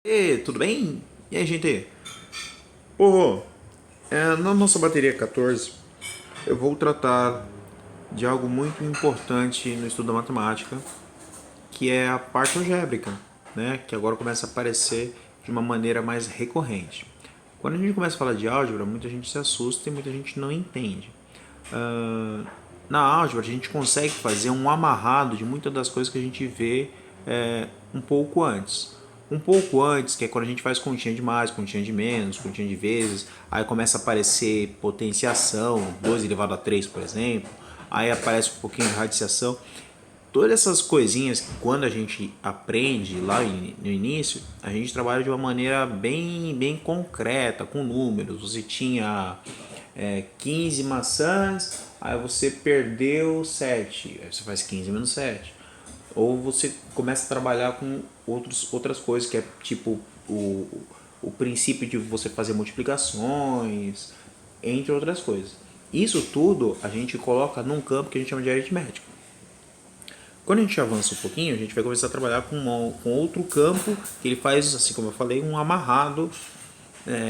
E tudo bem? E aí, gente? Oh, na nossa bateria 14, eu vou tratar de algo muito importante no estudo da matemática, que é a parte algébrica, né? Que agora começa a aparecer de uma maneira mais recorrente. Quando a gente começa a falar de álgebra, muita gente se assusta e muita gente não entende. Ah, Na álgebra, a gente consegue fazer um amarrado de muitas das coisas que a gente vê um pouco antes. Um pouco antes, que é quando a gente faz continha de mais, continha de menos, continha de vezes, aí começa a aparecer potenciação, 2 elevado a 3, por exemplo, aí aparece um pouquinho de radiciação. Todas essas coisinhas que quando a gente aprende lá no início, a gente trabalha de uma maneira bem concreta, com números. Você tinha 15 maçãs, aí você perdeu 7, aí você faz 15 menos 7. Ou você começa a trabalhar com outras coisas, que é tipo o princípio de você fazer multiplicações, entre outras coisas. Isso tudo a gente coloca num campo que a gente chama de aritmética. Quando a gente avança um pouquinho, a gente vai começar a trabalhar com outro campo, que ele faz, assim como eu falei, um amarrado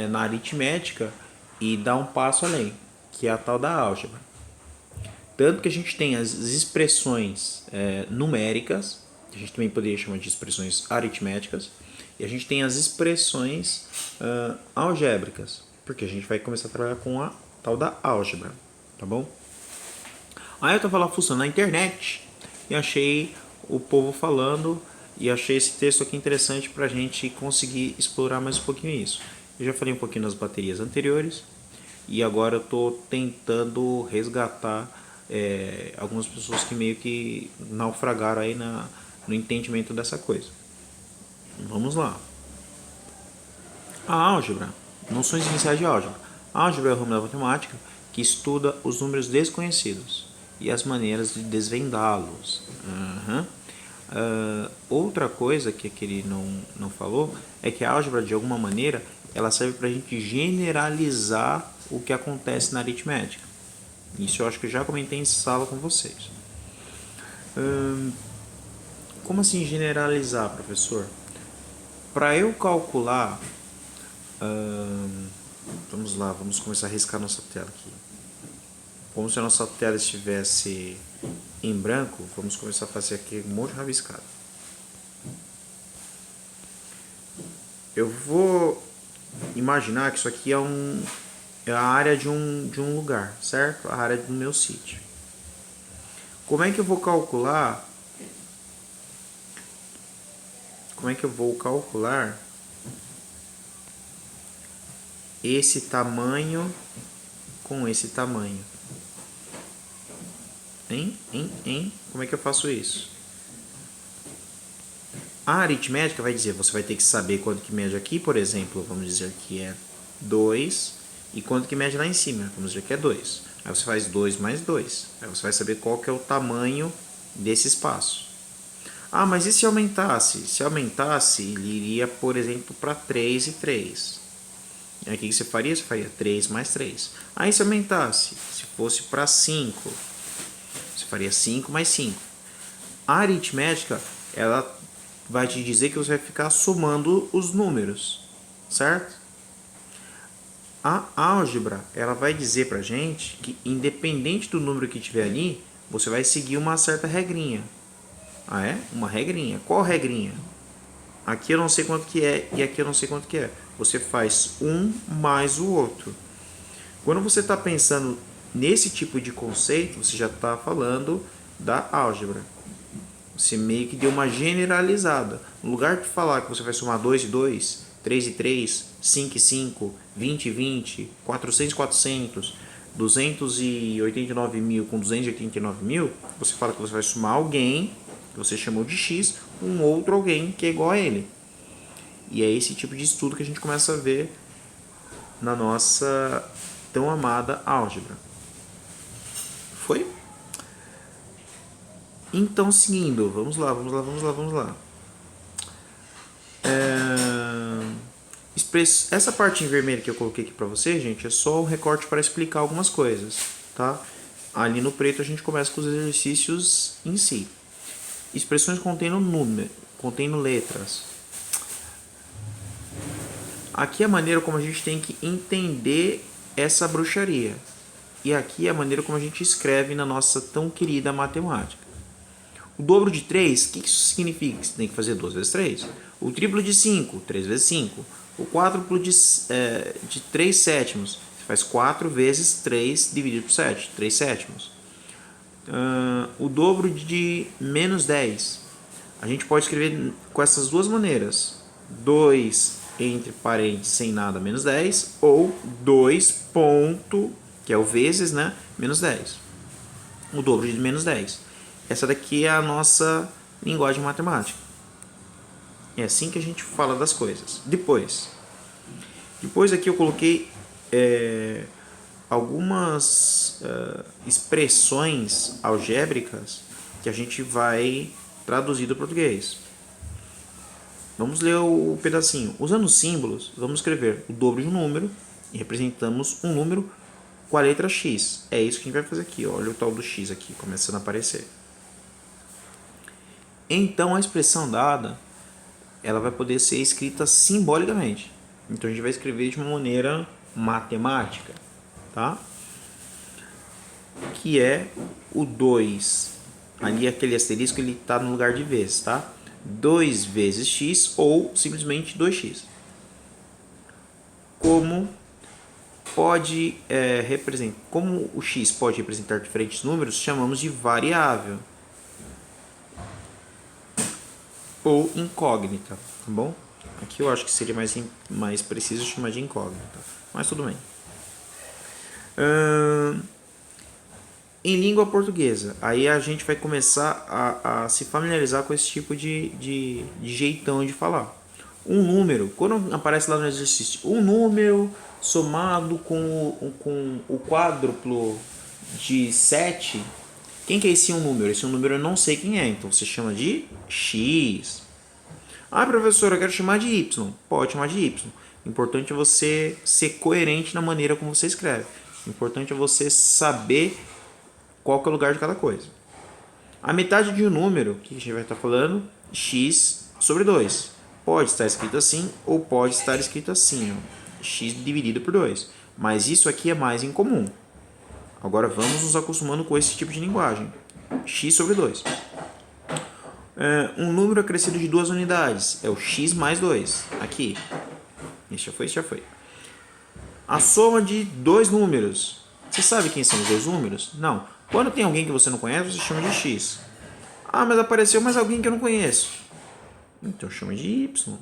na aritmética e dá um passo além, que é a tal da álgebra. Tanto que a gente tem as expressões numéricas, que a gente também poderia chamar de expressões aritméticas, e a gente tem as expressões algébricas, porque a gente vai começar a trabalhar com a tal da álgebra, tá bom? Aí eu estava lá fuçando na internet e achei o povo falando e achei esse texto aqui interessante para a gente conseguir explorar mais um pouquinho isso. Eu já falei um pouquinho nas baterias anteriores e agora eu estou tentando resgatar algumas pessoas que meio que naufragaram aí no entendimento dessa coisa. Vamos lá. A álgebra, noções iniciais de álgebra. A álgebra é o ramo da matemática que estuda os números desconhecidos e as maneiras de desvendá-los. Outra coisa que ele não falou é que a álgebra, de alguma maneira, ela serve para a gente generalizar o que acontece na aritmética. Isso eu acho que eu já comentei em sala com vocês. Como assim generalizar, professor? Para eu calcular, vamos lá, vamos começar a riscar nossa tela aqui. Como se a nossa tela estivesse em branco, vamos começar a fazer aqui um monte de rabiscado. Eu vou imaginar que isso aqui é a área de um lugar, certo? A área do meu sítio. Como é que eu vou calcular? Como é que eu vou calcular esse tamanho com esse tamanho? Hein? Como é que eu faço isso? A aritmética vai dizer, você vai ter que saber quanto que mede aqui, por exemplo, vamos dizer que é 2, e quanto que mede lá em cima, vamos dizer que é 2. Aí você faz 2 mais 2. Aí você vai saber qual que é o tamanho desse espaço. Ah, mas e se aumentasse? Se aumentasse, ele iria, por exemplo, para 3 e 3. Aí o que você faria? Você faria 3 mais 3. Aí se aumentasse, se fosse para 5, você faria 5 mais 5. A aritmética, ela vai te dizer que você vai ficar somando os números, certo? A álgebra, ela vai dizer pra gente que independente do número que tiver ali, você vai seguir uma certa regrinha. Ah, é? Uma regrinha. Qual regrinha? Aqui eu não sei quanto que é e aqui eu não sei quanto que é. Você faz um mais o outro. Quando você está pensando nesse tipo de conceito, você já está falando da álgebra. Você meio que deu uma generalizada. No lugar de falar que você vai somar 2 e 2, 3 e 3, 5 e 5, 20 e 20, 400 e 400, 289 mil com 289 mil, você fala que você vai somar alguém, que você chamou de X, um outro alguém que é igual a ele. E é esse tipo de estudo que a gente começa a ver na nossa tão amada álgebra. Foi? Então, seguindo, vamos lá. Essa parte em vermelho que eu coloquei aqui para você, gente, é só um recorte para explicar algumas coisas, tá? Ali no preto a gente começa com os exercícios em si. Expressões contendo número, contendo letras. Aqui é a maneira como a gente tem que entender essa bruxaria. E aqui é a maneira como a gente escreve na nossa tão querida matemática. O dobro de 3, o que isso significa? Você tem que fazer 2 vezes 3. O triplo de 5, 3 vezes 5. O quádruplo de 3 sétimos, você faz 4 vezes 3 dividido por 7, 3 sétimos. O dobro de menos 10. A gente pode escrever com essas duas maneiras. 2 entre parênteses sem nada menos 10, ou 2 ponto, que é o vezes, né, menos 10. O dobro de menos 10. Essa daqui é a nossa linguagem matemática. É assim que a gente fala das coisas. Depois aqui eu coloquei algumas expressões algébricas que a gente vai traduzir do português. Vamos ler o pedacinho. Usando símbolos, vamos escrever o dobro de um número e representamos um número com a letra X. É isso que a gente vai fazer aqui. Olha o tal do X aqui, começando a aparecer. Então, a expressão dada, ela vai poder ser escrita simbolicamente. Então, a gente vai escrever de uma maneira matemática, tá? Que é o 2. Ali, aquele asterisco, ele está no lugar de vezes, tá? 2 vezes x ou simplesmente 2x. Como o x pode representar diferentes números, chamamos de variável ou incógnita, tá bom? Aqui eu acho que seria mais preciso chamar de incógnita, mas tudo bem. Em língua portuguesa, aí a gente vai começar a se familiarizar com esse tipo de jeitão de falar. Um número, quando aparece lá no exercício, um número somado com o quádruplo de 7, quem que é esse um número? Esse um número eu não sei quem é, então você chama de x. Ah, professor, eu quero chamar de y. Pode chamar de y. O importante é você ser coerente na maneira como você escreve. O importante é você saber qual que é o lugar de cada coisa. A metade de um número, que a gente vai estar falando, x sobre 2. Pode estar escrito assim ou pode estar escrito assim, ó, x dividido por 2. Mas isso aqui é mais incomum. Agora vamos nos acostumando com esse tipo de linguagem. X sobre 2. Um número acrescido de 2 unidades é o x mais 2. Aqui. Esse já foi. A soma de 2 números. Você sabe quem são os 2 números? Não. Quando tem alguém que você não conhece, você chama de x. Ah, mas apareceu mais alguém que eu não conheço. Então chama de y.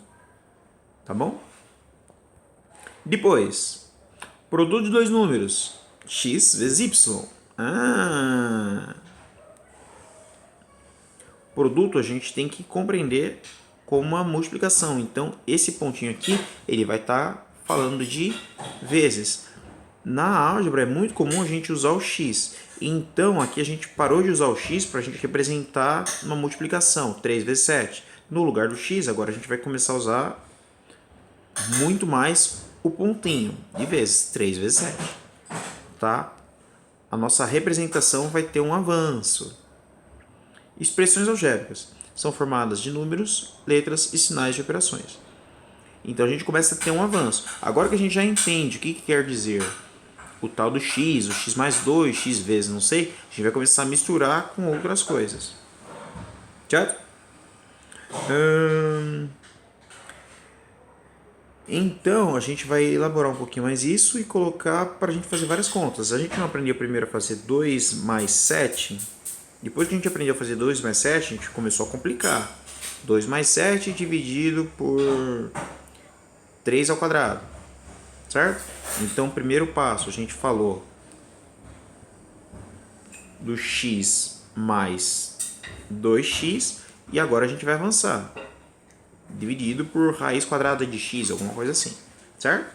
Tá bom? Depois, produto de 2 números. X vezes y. Produto a gente tem que compreender como uma multiplicação. Então, esse pontinho aqui, ele vai estar falando de vezes. Na álgebra é muito comum a gente usar o x. Então, aqui a gente parou de usar o x para a gente representar uma multiplicação. 3 vezes 7. No lugar do x, agora a gente vai começar a usar muito mais o pontinho de vezes. 3 vezes 7. Tá? A nossa representação vai ter um avanço. Expressões algébricas são formadas de números, letras e sinais de operações. Então a gente começa a ter um avanço. Agora que a gente já entende o que quer dizer o tal do x, o x mais 2, x vezes não sei, a gente vai começar a misturar com outras coisas. Certo? Então a gente vai elaborar um pouquinho mais isso e colocar para a gente fazer várias contas. A gente não aprendeu primeiro a fazer 2 mais 7. Depois que a gente aprendeu a fazer 2 mais 7, a gente começou a complicar. 2 mais 7 dividido por 3 ao quadrado. Certo? Então, primeiro passo, a gente falou do x mais 2x e agora a gente vai avançar. Dividido por raiz quadrada de x, alguma coisa assim. Certo?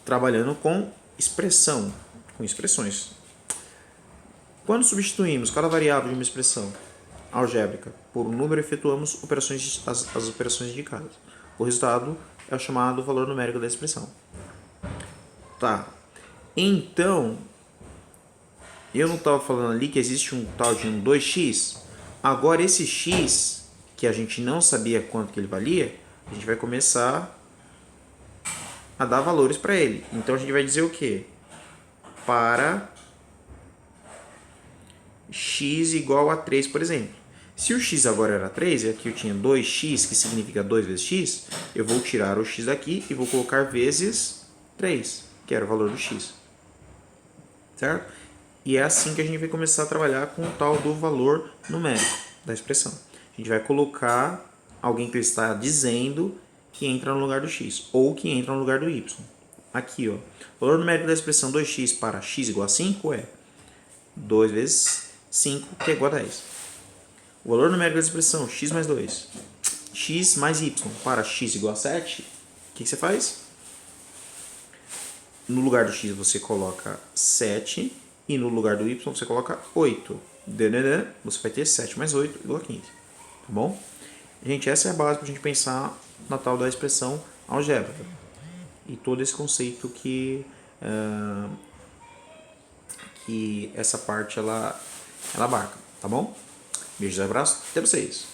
Trabalhando com expressão, com expressões. Quando substituímos cada variável de uma expressão algébrica por um número, efetuamos as operações indicadas. O resultado é o chamado valor numérico da expressão. Tá. Então, eu não estava falando ali que existe um tal de um 2x? Agora, esse x, que a gente não sabia quanto que ele valia, a gente vai começar a dar valores para ele. Então a gente vai dizer o quê? Para x igual a 3, por exemplo. Se o x agora era 3, e aqui eu tinha 2x, que significa 2 vezes x, eu vou tirar o x daqui e vou colocar vezes 3, que era o valor do x. Certo? E é assim que a gente vai começar a trabalhar com o tal do valor numérico da expressão. A gente vai colocar alguém que está dizendo que entra no lugar do x, ou que entra no lugar do y. Aqui, ó, o valor numérico da expressão 2x para x igual a 5 é 2 vezes 5, que é igual a 10. O valor numérico da expressão x mais 2, x mais y para x igual a 7, o que você faz? No lugar do x você coloca 7 e no lugar do y você coloca 8. Você vai ter 7 mais 8 igual a 15. Tá bom? Gente, essa é a base para a gente pensar na tal da expressão algébrica. E todo esse conceito que essa parte ela abarca. Tá bom? Beijos e abraços. Até vocês.